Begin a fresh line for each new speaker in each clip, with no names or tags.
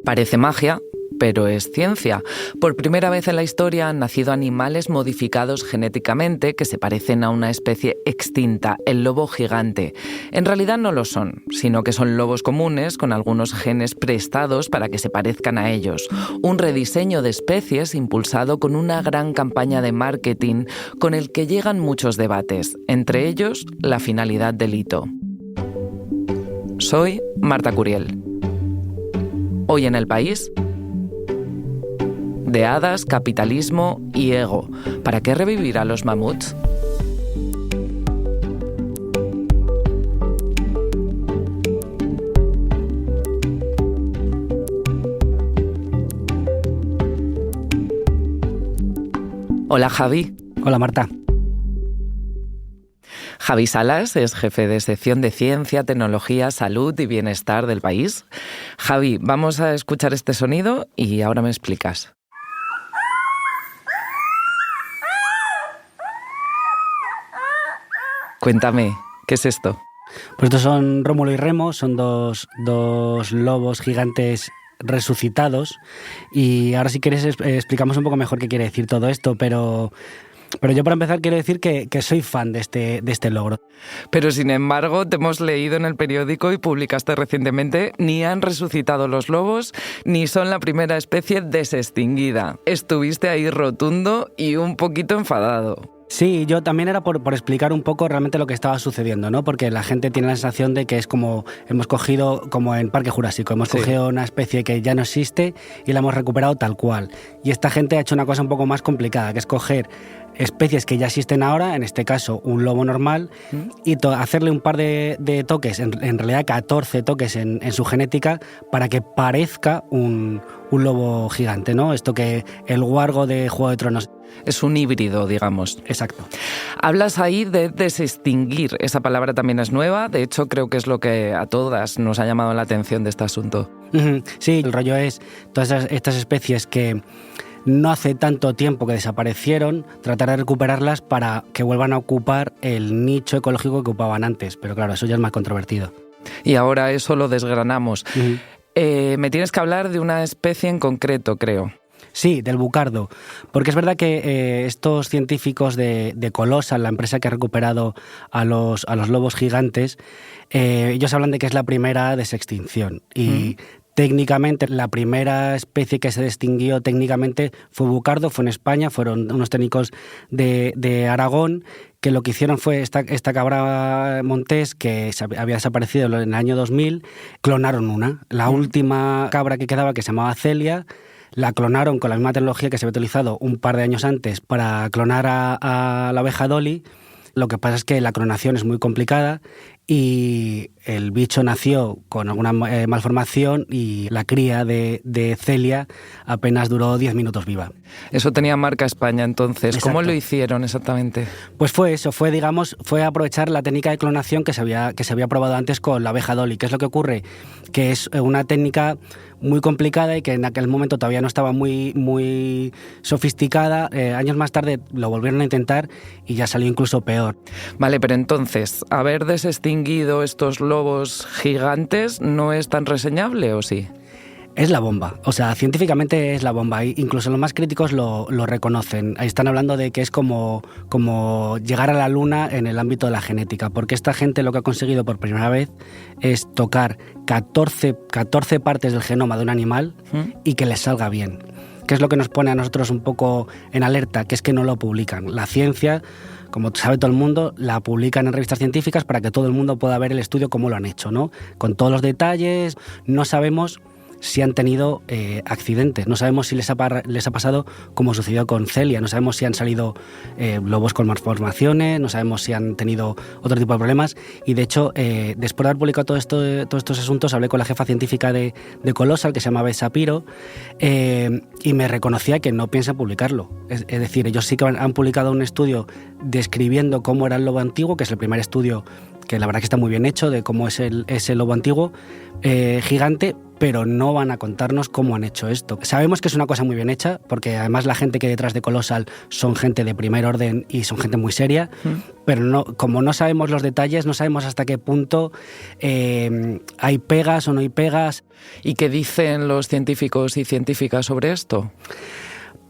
Parece magia, pero es ciencia. Por primera vez en la historia han nacido animales modificados genéticamente que se parecen a una especie extinta, el lobo gigante. En realidad no lo son, sino que son lobos comunes con algunos genes prestados para que se parezcan a ellos. Un rediseño de especies impulsado con una gran campaña de marketing con el que llegan muchos debates, entre ellos la finalidad del hito. Soy Marta Curiel. Hoy en El País, de hadas, capitalismo y ego. ¿Para qué revivir a los mamuts? Hola, Javi.
Hola, Marta.
Javi Salas es jefe de sección de Ciencia, Tecnología, Salud y Bienestar del País. Javi, vamos a escuchar este sonido y ahora me explicas. Cuéntame, ¿qué es esto?
Pues estos son Rómulo y Remo, son dos lobos gigantes resucitados. Y ahora si quieres explicamos un poco mejor qué quiere decir todo esto, pero yo para empezar quiero decir que soy fan de este logro.
Pero sin embargo, te hemos leído en el periódico y publicaste recientemente, ni han resucitado los lobos, ni son la primera especie desextinguida. Estuviste ahí rotundo y un poquito enfadado.
Sí, yo también era por explicar un poco realmente lo que estaba sucediendo, ¿no? Porque la gente tiene la sensación de que es como hemos cogido, como en Parque Jurásico, hemos cogido una especie que ya no existe y la hemos recuperado tal cual. Y esta gente ha hecho una cosa un poco más complicada, que es coger especies que ya existen ahora, en este caso un lobo normal, y hacerle un par de toques, en realidad 14 toques en su genética, para que parezca un lobo gigante, ¿no? Esto que el Wargo de Juego de Tronos.
Es un híbrido, digamos.
Exacto.
Hablas ahí de desextinguir. Esa palabra también es nueva. De hecho, creo que es lo que a todas nos ha llamado la atención de este asunto.
Sí, el rollo es todas estas especies que no hace tanto tiempo que desaparecieron, tratar de recuperarlas para que vuelvan a ocupar el nicho ecológico que ocupaban antes. Pero claro, eso ya es más controvertido.
Y ahora eso lo desgranamos. Me tienes que hablar de una especie en concreto, creo.
Sí, del bucardo, porque es verdad que estos científicos de Colossal, la empresa que ha recuperado a los lobos gigantes, ellos hablan de que es la primera desextinción y técnicamente la primera especie que se extinguió técnicamente fue bucardo, fue en España, fueron unos técnicos de Aragón que lo que hicieron fue esta cabra montés que había desaparecido en el año 2000, clonaron una, la última cabra que quedaba que se llamaba Celia. La clonaron con la misma tecnología que se había utilizado un par de años antes para clonar a la abeja Dolly. Lo que pasa es que la clonación es muy complicada y el bicho nació con alguna malformación y la cría de Celia apenas duró 10 minutos viva.
Eso tenía marca España entonces.
Exacto.
¿Cómo lo hicieron exactamente?
Pues fue eso, fue aprovechar la técnica de clonación que se había probado antes con la abeja Dolly. ¿Qué es lo que ocurre? Que es una técnica muy complicada y que en aquel momento todavía no estaba muy sofisticada. Años más tarde lo volvieron a intentar y ya salió incluso peor.
Vale, pero entonces, haber desextinguido estos lobos gigantes no es tan reseñable, ¿o sí?
Es la bomba, o sea, científicamente es la bomba. Incluso los más críticos lo reconocen. Ahí están hablando de que es como llegar a la luna en el ámbito de la genética, porque esta gente lo que ha conseguido por primera vez es tocar 14 partes del genoma de un animal y que les salga bien. ¿Qué es lo que nos pone a nosotros un poco en alerta? Que es que no lo publican. La ciencia, como sabe todo el mundo, la publican en revistas científicas para que todo el mundo pueda ver el estudio cómo lo han hecho, ¿no? Con todos los detalles. No sabemos si han tenido accidentes, no sabemos si les ha pasado como sucedió con Celia, no sabemos si han salido lobos con malformaciones, no sabemos si han tenido otro tipo de problemas y de hecho después de haber publicado todos estos asuntos hablé con la jefa científica de Colossal que se llama Beth Shapiro y me reconocía que no piensa publicarlo, es decir, ellos sí que han publicado un estudio describiendo cómo era el lobo antiguo, que es el primer estudio que la verdad que está muy bien hecho de cómo es el lobo antiguo gigante, pero no van a contarnos cómo han hecho esto. Sabemos que es una cosa muy bien hecha, porque además la gente que hay detrás de Colossal son gente de primer orden y son gente muy seria, pero no, como no sabemos los detalles, no sabemos hasta qué punto hay pegas o no hay pegas.
¿Y qué dicen los científicos y científicas sobre esto?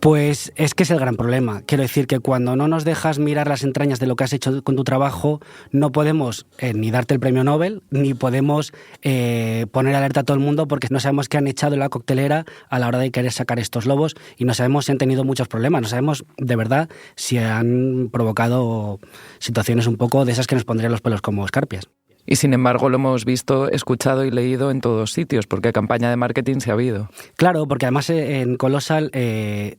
Pues es que es el gran problema. Quiero decir que cuando no nos dejas mirar las entrañas de lo que has hecho con tu trabajo, no podemos ni darte el premio Nobel, ni podemos poner alerta a todo el mundo, porque no sabemos qué han echado en la coctelera a la hora de querer sacar estos lobos, y no sabemos si han tenido muchos problemas. No sabemos de verdad si han provocado situaciones un poco de esas que nos pondrían los pelos como escarpias.
Y sin embargo lo hemos visto, escuchado y leído en todos sitios, porque campaña de marketing se ha habido.
Claro, porque además en Colossal,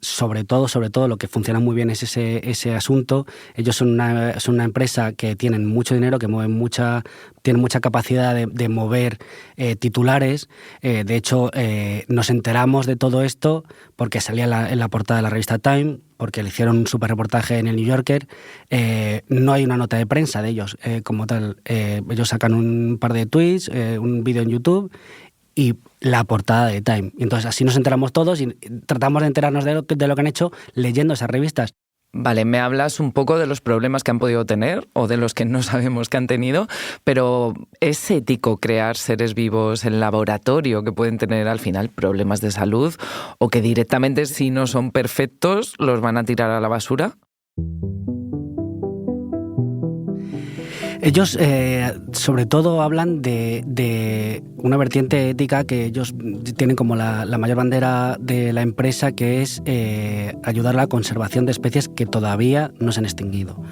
sobre todo, lo que funciona muy bien es ese asunto. Ellos son una empresa que tienen mucho dinero, que tienen mucha capacidad de mover titulares. De hecho, nos enteramos de todo esto porque salía en la portada de la revista Time, porque le hicieron un súper reportaje en el New Yorker. No hay una nota de prensa de ellos como tal. Ellos sacan un par de tweets, un vídeo en YouTube y la portada de Time. Y entonces así nos enteramos todos y tratamos de enterarnos de lo que han hecho leyendo esas revistas.
Vale, me hablas un poco de los problemas que han podido tener o de los que no sabemos que han tenido, pero ¿es ético crear seres vivos en laboratorio que pueden tener al final problemas de salud o que directamente, si no son perfectos, los van a tirar a la basura?
Ellos sobre todo hablan de una vertiente ética que ellos tienen como la mayor bandera de la empresa, que es ayudar a la conservación de especies que todavía no se han extinguido.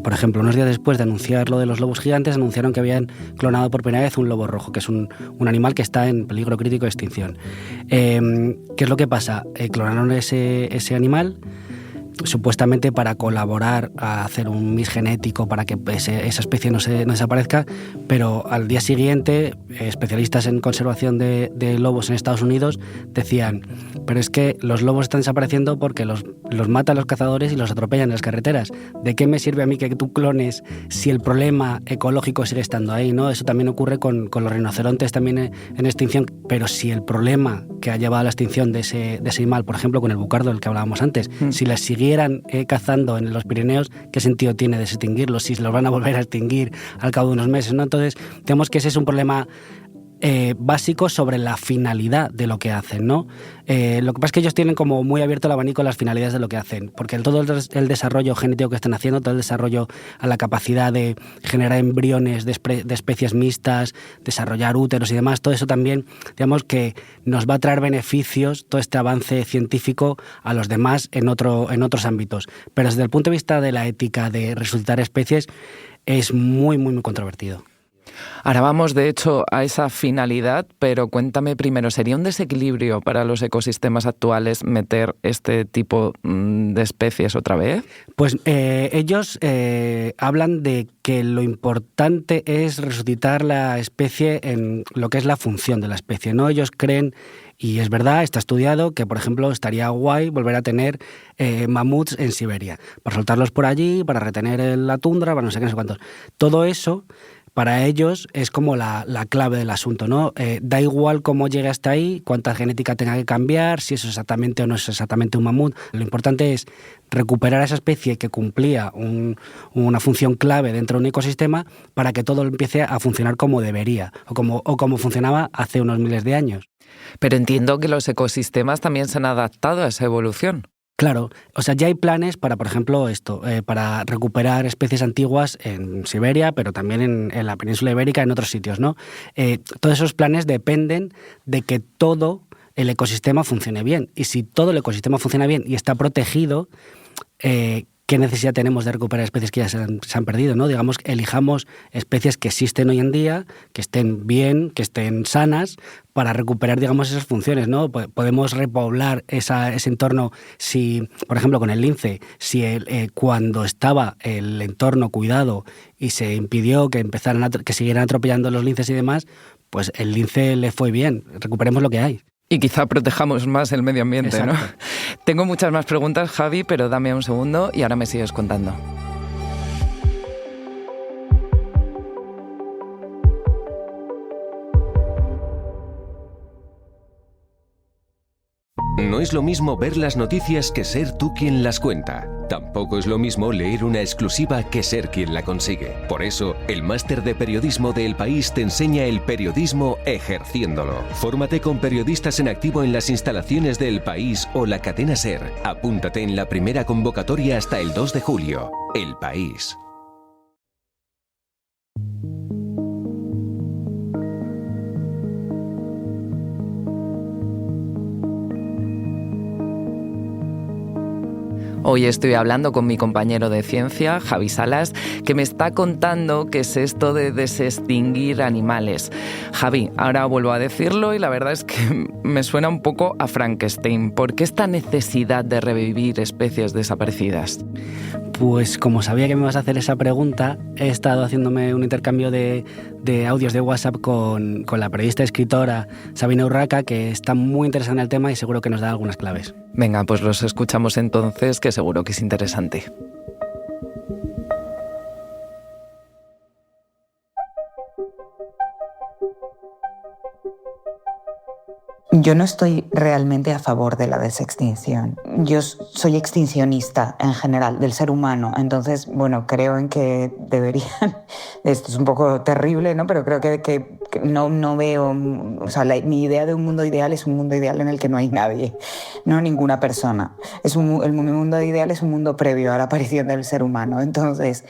Por ejemplo, unos días después de anunciar lo de los lobos gigantes, anunciaron que habían clonado por primera vez un lobo rojo, que es un animal que está en peligro crítico de extinción. ¿Qué es lo que pasa? Clonaron ese animal supuestamente para colaborar a hacer un mix genético para que esa especie no desaparezca, pero al día siguiente especialistas en conservación de lobos en Estados Unidos decían, pero es que los lobos están desapareciendo porque los matan los cazadores y los atropellan en las carreteras. ¿De qué me sirve a mí que tú clones si el problema ecológico sigue estando ahí, ¿no? Eso también ocurre con los rinocerontes también en extinción, pero si el problema que ha llevado a la extinción de ese animal, por ejemplo con el bucardo del que hablábamos antes, si les siguieran cazando en los Pirineos, ¿qué sentido tiene extinguirlos si se los van a volver a extinguir al cabo de unos meses, ¿no? Entonces, digamos que ese es un problema básico sobre la finalidad de lo que hacen, ¿no? Lo que pasa es que ellos tienen como muy abierto el abanico las finalidades de lo que hacen, porque todo el desarrollo genético que están haciendo, todo el desarrollo a la capacidad de generar embriones de especies mixtas, desarrollar úteros y demás, todo eso también, digamos que nos va a traer beneficios, todo este avance científico a los demás en otros ámbitos. Pero desde el punto de vista de la ética de resucitar especies, es muy, muy, muy controvertido.
Ahora vamos, de hecho, a esa finalidad, pero cuéntame primero, ¿sería un desequilibrio para los ecosistemas actuales meter este tipo de especies otra vez?
Pues ellos hablan de que lo importante es resucitar la especie en lo que es la función de la especie, ¿no? Ellos creen, y es verdad, está estudiado, que por ejemplo estaría guay volver a tener mamuts en Siberia, para soltarlos por allí, para retener la tundra, para no sé qué, no sé cuántos. Todo eso para ellos es como la clave del asunto, ¿no? Da igual cómo llegue hasta ahí, cuánta genética tenga que cambiar, si eso es exactamente o no es exactamente un mamut. Lo importante es recuperar a esa especie que cumplía una función clave dentro de un ecosistema para que todo empiece a funcionar como debería o como funcionaba hace unos miles de años.
Pero entiendo que los ecosistemas también se han adaptado a esa evolución.
Claro, o sea, ya hay planes para, por ejemplo, para recuperar especies antiguas en Siberia, pero también en la península ibérica, en otros sitios, ¿no? Todos esos planes dependen de que todo el ecosistema funcione bien. Y si todo el ecosistema funciona bien y está protegido, ¿qué necesidad tenemos de recuperar especies que ya se han perdido, ¿no? Digamos, elijamos especies que existen hoy en día, que estén bien, que estén sanas, para recuperar, digamos, esas funciones, ¿no? Podemos repoblar ese entorno si, por ejemplo, con el lince, si cuando estaba el entorno cuidado y se impidió que siguieran atropellando los linces y demás, pues el lince le fue bien. Recuperemos lo que hay.
Y quizá protejamos más el medio ambiente,
Exacto.
¿no? Tengo muchas más preguntas, Javi, pero dame un segundo y ahora me sigues contando.
No es lo mismo ver las noticias que ser tú quien las cuenta. Tampoco es lo mismo leer una exclusiva que ser quien la consigue. Por eso, el máster de periodismo de El País te enseña el periodismo ejerciéndolo. Fórmate con periodistas en activo en las instalaciones de El País o la cadena SER. Apúntate en la primera convocatoria hasta el 2 de julio. El País.
Hoy estoy hablando con mi compañero de ciencia, Javi Salas, que me está contando qué es esto de desextinguir animales. Javi, ahora vuelvo a decirlo y la verdad es que me suena un poco a Frankenstein. ¿Por qué esta necesidad de revivir especies desaparecidas?
Pues como sabía que me ibas a hacer esa pregunta, he estado haciéndome un intercambio de audios de WhatsApp con la periodista y escritora Sabina Urraca, que está muy interesada en el tema y seguro que nos da algunas claves.
Venga, pues los escuchamos entonces, que seguro que es interesante.
Yo no estoy realmente a favor de la desextinción. Yo soy extincionista en general del ser humano, entonces, bueno, creo en que deberían... Esto es un poco terrible, ¿no? Pero creo que no veo... O sea, mi idea de un mundo ideal es un mundo ideal en el que no hay nadie, no ninguna persona. El mundo ideal es un mundo previo a la aparición del ser humano. Entonces,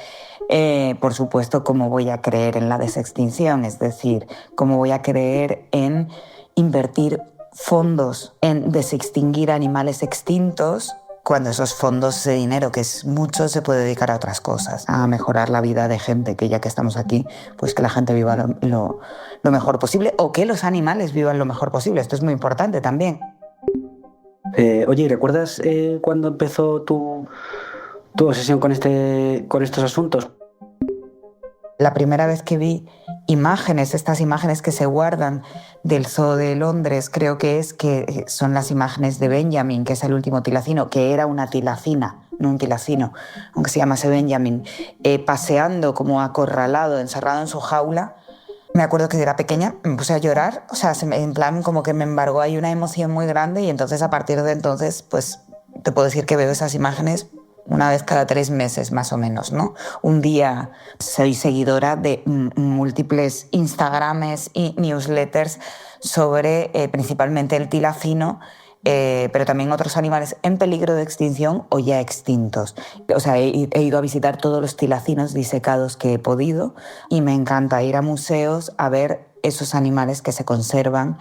por supuesto, ¿cómo voy a creer en la desextinción? Es decir, ¿cómo voy a creer en invertir fondos en desextinguir animales extintos cuando esos fondos, ese dinero, que es mucho, se puede dedicar a otras cosas, a mejorar la vida de gente, que ya que estamos aquí, pues que la gente viva lo mejor posible, o que los animales vivan lo mejor posible? Esto es muy importante también.
Oye, ¿recuerdas cuándo empezó tu obsesión con estos asuntos?
La primera vez que vi estas imágenes que se guardan del Zoo de Londres, creo que son las imágenes de Benjamin, que es el último tilacino, que era una tilacina, no un tilacino, aunque se llamase Benjamin, paseando como acorralado, encerrado en su jaula. Me acuerdo que era pequeña, me puse a llorar, o sea, en plan como que me embargó ahí una emoción muy grande, y entonces a partir de entonces, pues te puedo decir que veo esas imágenes una vez cada 3 meses más o menos, ¿no? Un día soy seguidora de múltiples Instagrames y newsletters sobre principalmente el tilacino, pero también otros animales en peligro de extinción o ya extintos. O sea, he ido a visitar todos los tilacinos disecados que he podido, y me encanta ir a museos a ver esos animales que se conservan,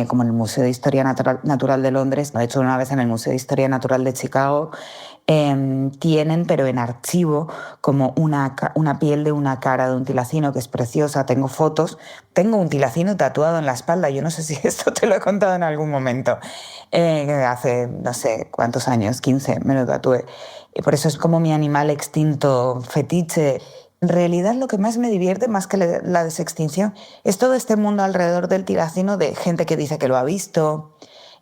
como en el Museo de Historia Natural de Londres. De hecho, una vez en el Museo de Historia Natural de Chicago tienen, pero en archivo, como una piel de una cara de un tilacino que es preciosa. Tengo fotos. Tengo un tilacino tatuado en la espalda. Yo no sé si esto te lo he contado en algún momento. Hace no sé cuántos años, 15, me lo tatué. Y por eso es como mi animal extinto fetiche. En realidad, lo que más me divierte, más que la desextinción, es todo este mundo alrededor del tilacino, de gente que dice que lo ha visto,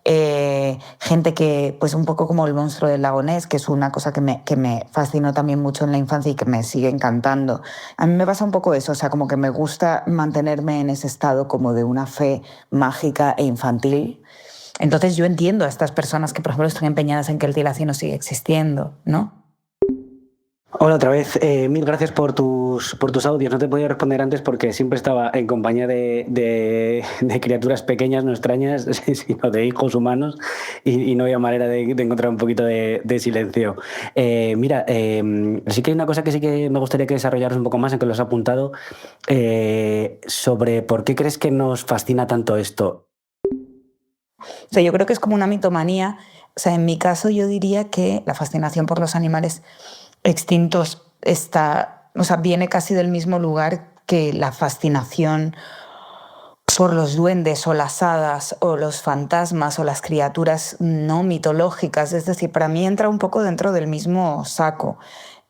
gente que, pues un poco como el monstruo del lago Ness, que es una cosa que me fascinó también mucho en la infancia y que me sigue encantando. A mí me pasa un poco eso, o sea, como que me gusta mantenerme en ese estado como de una fe mágica e infantil. Entonces yo entiendo a estas personas que, por ejemplo, están empeñadas en que el tilacino sigue existiendo, ¿no?
Hola otra vez, mil gracias por tus audios. No te podía responder antes porque siempre estaba en compañía de criaturas pequeñas, no extrañas, sino de hijos humanos, y no había manera de encontrar un poquito de silencio. Mira, sí que hay una cosa que sí que me gustaría que desarrollaras un poco más, en que lo has apuntado, sobre por qué crees que nos fascina tanto esto.
O sea, yo creo que es como una mitomanía. O sea, en mi caso yo diría que la fascinación por los animales extintos viene casi del mismo lugar que la fascinación por los duendes o las hadas o los fantasmas o las criaturas no mitológicas. Es decir, para mí entra un poco dentro del mismo saco.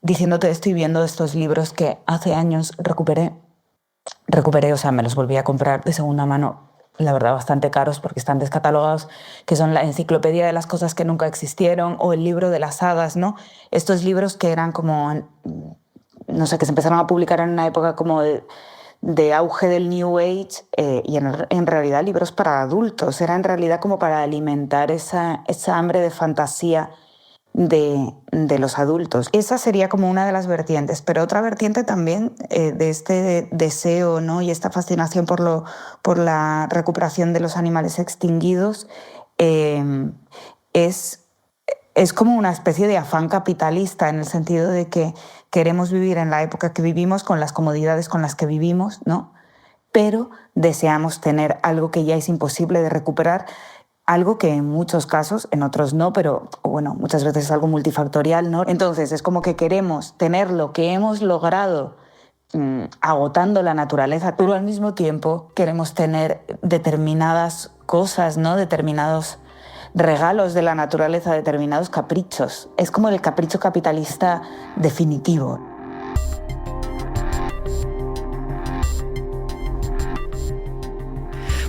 Diciéndote, estoy viendo estos libros que hace años recuperé, o sea, me los volví a comprar de segunda mano, la verdad bastante caros porque están descatalogados, que son la enciclopedia de las cosas que nunca existieron o el libro de las hadas, ¿no? Estos libros que eran como, no sé, que se empezaron a publicar en una época como de auge del New Age y en realidad libros para adultos. Era en realidad como para alimentar esa hambre de fantasía de los adultos. Esa sería como una de las vertientes, pero otra vertiente también de este deseo, ¿no? Y esta fascinación por la recuperación de los animales extinguidos es como una especie de afán capitalista, en el sentido de que queremos vivir en la época que vivimos, con las comodidades con las que vivimos, ¿no? Pero deseamos tener algo que ya es imposible de recuperar, algo que en muchos casos, en otros no, pero bueno, muchas veces es algo multifactorial, ¿no? Entonces es como que queremos tener lo que hemos logrado agotando la naturaleza, pero al mismo tiempo queremos tener determinadas cosas, ¿no? Determinados regalos de la naturaleza, determinados caprichos. Es como el capricho capitalista definitivo.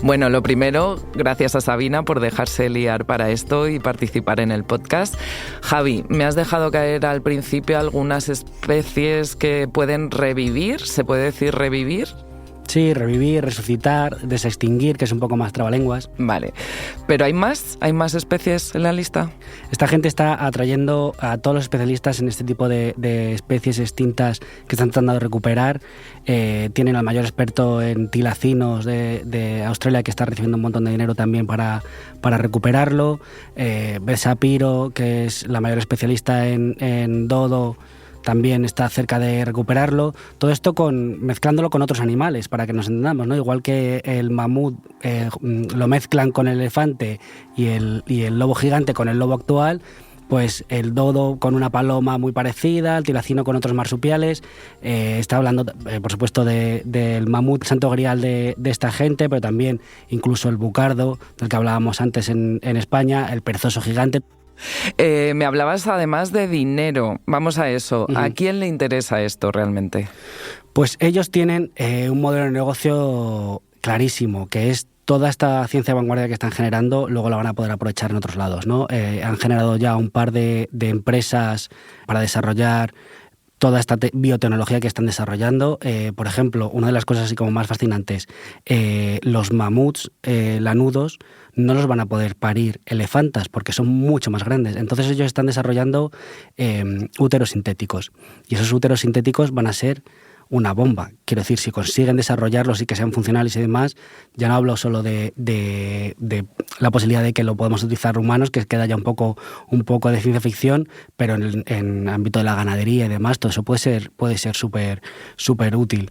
Bueno, lo primero, gracias a Sabina por dejarse liar para esto y participar en el podcast. Javi, me has dejado caer al principio algunas especies que pueden revivir, ¿se puede decir revivir?
Sí, revivir, resucitar, desextinguir, que es un poco más trabalenguas.
Vale, pero ¿hay más especies en la lista?
Esta gente está atrayendo a todos los especialistas en este tipo de especies extintas que están tratando de recuperar. Tienen al mayor experto en tilacinos de Australia, que está recibiendo un montón de dinero también para recuperarlo. Bessa Piro, que es la mayor especialista en dodo, también está cerca de recuperarlo. Todo esto mezclándolo con otros animales, para que nos entendamos, ¿no? Igual que el mamut lo mezclan con el elefante y el lobo gigante con el lobo actual, pues el dodo con una paloma muy parecida, el tilacino con otros marsupiales. Está hablando, por supuesto, del mamut santo grial de esta gente, pero también incluso el bucardo, del que hablábamos antes en España, el perezoso gigante.
Me hablabas además de dinero. Vamos a eso.
Uh-huh.
¿A quién le interesa esto realmente?
Pues ellos tienen un modelo de negocio clarísimo, que es toda esta ciencia de vanguardia que están generando, luego la van a poder aprovechar en otros lados, ¿no? Han generado ya un par de empresas para desarrollar toda esta biotecnología que están desarrollando. Por ejemplo, una de las cosas así como más fascinantes, los mamuts lanudos no los van a poder parir elefantas porque son mucho más grandes. Entonces ellos están desarrollando úteros sintéticos, y esos úteros sintéticos van a ser una bomba. Quiero decir, si consiguen desarrollarlos y que sean funcionales y demás, ya no hablo solo de la posibilidad de que lo podemos utilizar humanos, que queda ya un poco de ciencia ficción, pero en el ámbito de la ganadería y demás, todo eso puede ser súper útil.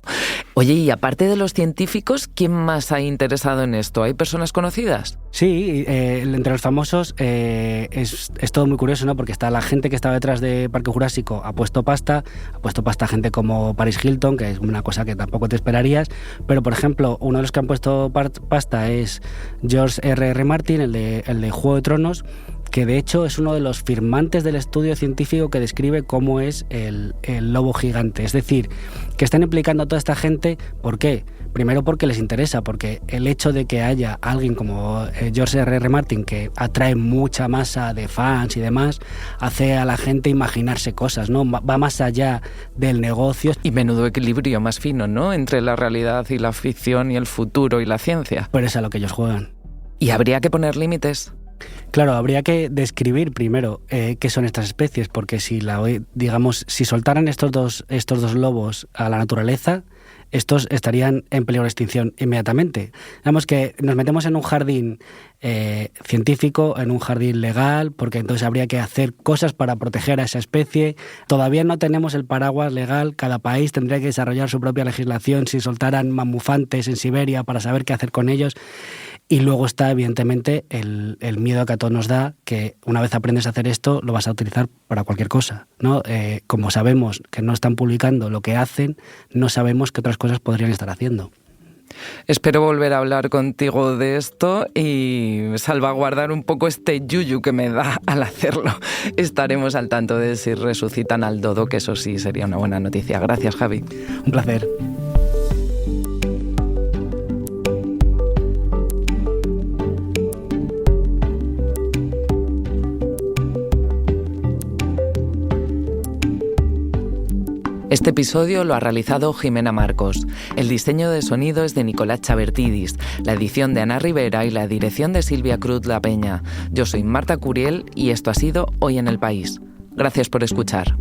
Oye, y aparte de los científicos, ¿quién más ha interesado en esto? ¿Hay personas conocidas?
Sí, entre los famosos es todo muy curioso, ¿no? Porque está la gente que estaba detrás de Parque Jurásico, ha puesto pasta gente como Paris Hilton, que es una cosa que tampoco te esperarías, pero por ejemplo, uno de los que han puesto pasta es George R.R. Martin, el de Juego de Tronos, que de hecho es uno de los firmantes del estudio científico que describe cómo es el lobo gigante. Es decir, que están implicando a toda esta gente. ¿Por qué? Primero porque les interesa, porque el hecho de que haya alguien como George R.R. Martin, que atrae mucha masa de fans y demás, hace a la gente imaginarse cosas, ¿no? Va más allá del negocio.
Y menudo equilibrio más fino, ¿no? Entre la realidad y la ficción y el futuro y la ciencia.
Pero es a lo que ellos juegan.
¿Y habría que poner límites?
Claro, habría que describir primero qué son estas especies, porque si soltaran estos dos lobos a la naturaleza, estos estarían en peligro de extinción inmediatamente. Digamos que nos metemos en un jardín científico, en un jardín legal, porque entonces habría que hacer cosas para proteger a esa especie. Todavía no tenemos el paraguas legal, cada país tendría que desarrollar su propia legislación si soltaran mamufantes en Siberia para saber qué hacer con ellos. Y luego está, evidentemente, el miedo que a todos nos da, que una vez aprendes a hacer esto, lo vas a utilizar para cualquier cosa, ¿no? Como sabemos que no están publicando lo que hacen, no sabemos qué otras cosas podrían estar haciendo.
Espero volver a hablar contigo de esto y salvaguardar un poco este yuyu que me da al hacerlo. Estaremos al tanto de si resucitan al dodo, que eso sí sería una buena noticia. Gracias, Javi.
Un placer.
Este Este episodio lo ha realizado Jimena Marcos. El diseño de sonido es de Nicolás Chabertidis, la edición de Ana Rivera y la dirección de Silvia Cruz La Peña. Yo soy Marta Curiel y esto ha sido Hoy en el País. Gracias por escuchar.